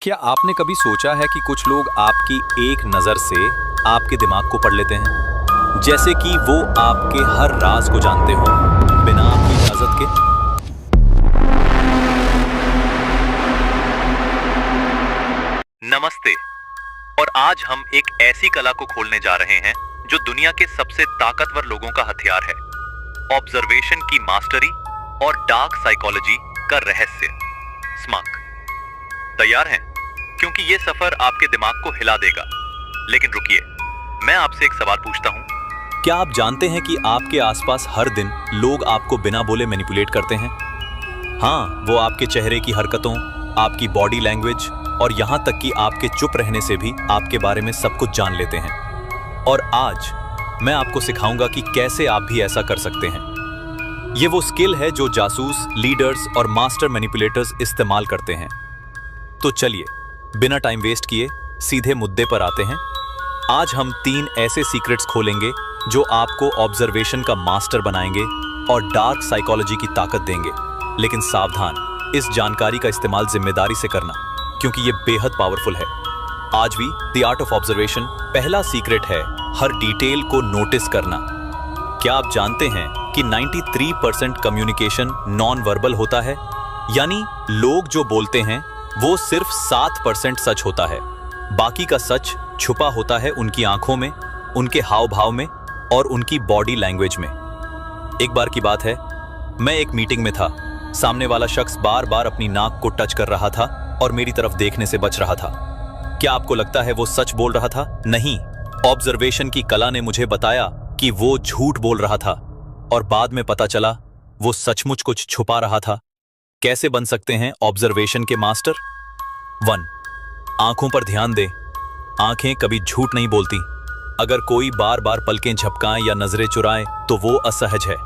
क्या आपने कभी सोचा है कि कुछ लोग आपकी एक नज़र से आपके दिमाग को पढ़ लेते हैं, जैसे कि वो आपके हर राज को जानते हो बिना आपकी इजाजत के? नमस्ते। और आज हम एक ऐसी कला को खोलने जा रहे हैं जो दुनिया के सबसे ताकतवर लोगों का हथियार है, ऑब्जर्वेशन की मास्टरी और डार्क साइकोलॉजी का रहस्य। स्मार्क तैयार हैं? क्योंकि ये सफर आपके दिमाग को हिला देगा। लेकिन रुकिए, मैं आपसे एक सवाल पूछता हूं। क्या आप जानते हैं कि आपके आसपास हर दिन लोग आपको बिना बोले मैनिपुलेट करते हैं? हाँ, वो आपके चेहरे की हरकतों, आपकी बॉडी लैंग्वेज और यहां तक कि आपके चुप रहने से भी आपके बारे में सब कुछ जान लेते हैं। और आज मैं आपको सिखाऊंगा कि कैसे आप भी ऐसा कर सकते हैं। ये वो स्किल है जो जासूस, लीडर्स और मास्टर मैनिपुलेटर्स इस्तेमाल करते हैं। तो चलिए, बिना टाइम वेस्ट किए सीधे मुद्दे पर आते हैं। आज हम 3 ऐसे सीक्रेट्स खोलेंगे जो आपको ऑब्जर्वेशन का मास्टर बनाएंगे और डार्क साइकोलॉजी की ताकत देंगे। लेकिन सावधान, इस जानकारी का इस्तेमाल जिम्मेदारी से करना, क्योंकि ये बेहद पावरफुल है। आज भी द आर्ट ऑफ ऑब्जर्वेशन पहला सीक्रेट है हर डिटेल को नोटिस करना। क्या आप जानते हैं कि 93% कम्युनिकेशन नॉन वर्बल होता है? यानी लोग जो बोलते हैं वो सिर्फ 7% सच होता है। बाकी का सच छुपा होता है उनकी आंखों में, उनके हाव भाव में और उनकी बॉडी लैंग्वेज में। एक बार की बात है, मैं एक मीटिंग में था। सामने वाला शख्स बार बार अपनी नाक को टच कर रहा था और मेरी तरफ देखने से बच रहा था। क्या आपको लगता है वो सच बोल रहा था? नहीं। ऑब्जर्वेशन की कला ने मुझे बताया कि वो झूठ बोल रहा था और बाद में पता चला वो सचमुच कुछ छुपा रहा था। कैसे बन सकते हैं ऑब्जर्वेशन के मास्टर? 1. आंखों पर ध्यान दें। आंखें कभी झूठ नहीं बोलती। अगर कोई बार बार पलकें झपकाएं या नजरें चुराएं तो वो असहज है।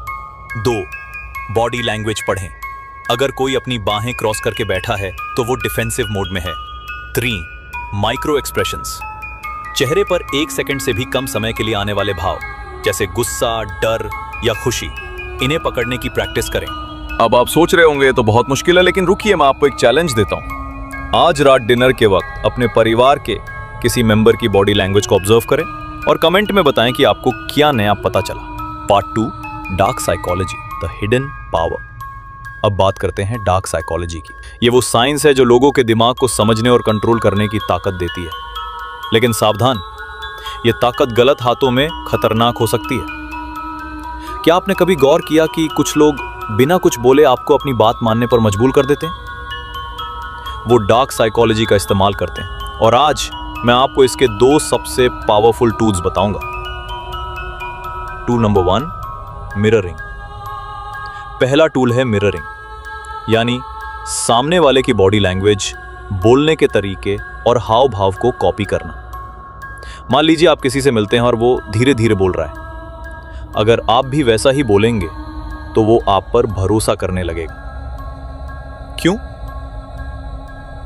2. बॉडी लैंग्वेज पढ़ें। अगर कोई अपनी बाहें क्रॉस करके बैठा है तो वो डिफेंसिव मोड में है। 3. Micro expressions. चेहरे पर 1 सेकंड से भी कम समय के लिए आने वाले भाव, जैसे गुस्सा, डर या खुशी, इन्हें पकड़ने की प्रैक्टिस करें। अब आप सोच रहे होंगे तो बहुत मुश्किल है, लेकिन रुकिए, मैं आपको एक चैलेंज देता हूं। आज रात डिनर के वक्त अपने परिवार के किसी मेंबर की बॉडी लैंग्वेज को ऑब्जर्व करें और कमेंट में बताएं कि आपको क्या नया पता चला। Part 2, dark psychology, the hidden power. अब बात करते हैं डार्क साइकोलॉजी की। ये वो साइंस है जो लोगों के दिमाग को समझने और कंट्रोल करने की ताकत देती है। लेकिन सावधान, ये ताकत गलत हाथों में खतरनाक हो सकती है। क्या आपने कभी गौर किया कि कुछ लोग बिना कुछ बोले आपको अपनी बात मानने पर मजबूर कर देते हैं? वो डार्क साइकोलॉजी का इस्तेमाल करते हैं। और आज मैं आपको इसके 2 सबसे पावरफुल टूल्स बताऊंगा। Tool number 1, mirroring. पहला टूल है मिररिंग, यानी सामने वाले की बॉडी लैंग्वेज, बोलने के तरीके और हाव भाव को कॉपी करना। मान लीजिए आप किसी से मिलते हैं और वो धीरे धीरे बोल रहा है। अगर आप भी वैसा ही बोलेंगे तो वो आप पर भरोसा करने लगेगा। क्यों?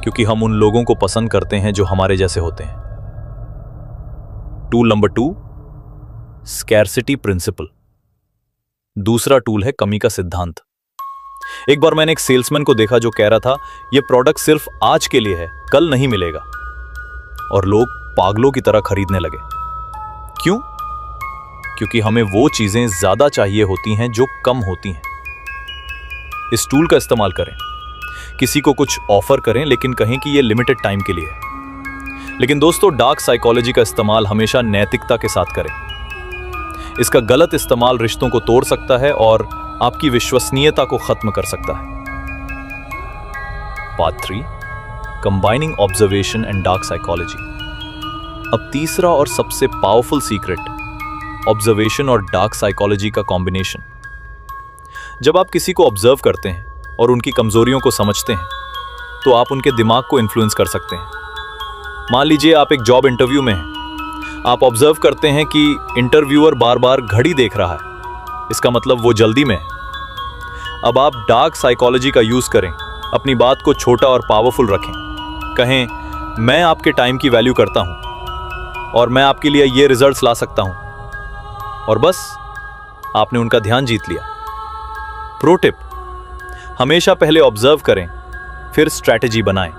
क्योंकि हम उन लोगों को पसंद करते हैं जो हमारे जैसे होते हैं। Tool number 2, scarcity principle. दूसरा टूल है कमी का सिद्धांत। एक बार मैंने एक सेल्समैन को देखा जो कह रहा था, यह प्रोडक्ट सिर्फ आज के लिए है, कल नहीं मिलेगा। और लोग पागलों की तरह खरीदने लगे। क्यों? क्योंकि हमें वो चीजें ज्यादा चाहिए होती हैं जो कम होती हैं। इस टूल का इस्तेमाल करें। किसी को कुछ ऑफर करें, लेकिन कहें कि यह लिमिटेड टाइम के लिए है। लेकिन दोस्तों, डार्क साइकोलॉजी का इस्तेमाल हमेशा नैतिकता के साथ करें। इसका गलत इस्तेमाल रिश्तों को तोड़ सकता है और आपकी विश्वसनीयता को खत्म कर सकता है। Part 3, combining observation and dark psychology. अब तीसरा और सबसे पावरफुल सीक्रेट, ऑब्जर्वेशन और डार्क साइकोलॉजी का कॉम्बिनेशन। जब आप किसी को ऑब्जर्व करते हैं और उनकी कमजोरियों को समझते हैं तो आप उनके दिमाग को इन्फ्लुएंस कर सकते हैं। मान लीजिए आप एक जॉब इंटरव्यू में हैं। आप ऑब्जर्व करते हैं कि इंटरव्यूअर बार बार घड़ी देख रहा है, इसका मतलब वो जल्दी में है। अब आप डार्क साइकोलॉजी का यूज करें। अपनी बात को छोटा और पावरफुल रखें। कहें, मैं आपके टाइम की वैल्यू करता हूं और मैं आपके लिए ये रिजल्ट्स ला सकता हूं। और बस आपने उनका ध्यान जीत लिया। प्रो टिप, हमेशा पहले ऑब्जर्व करें, फिर स्ट्रैटेजी बनाएं।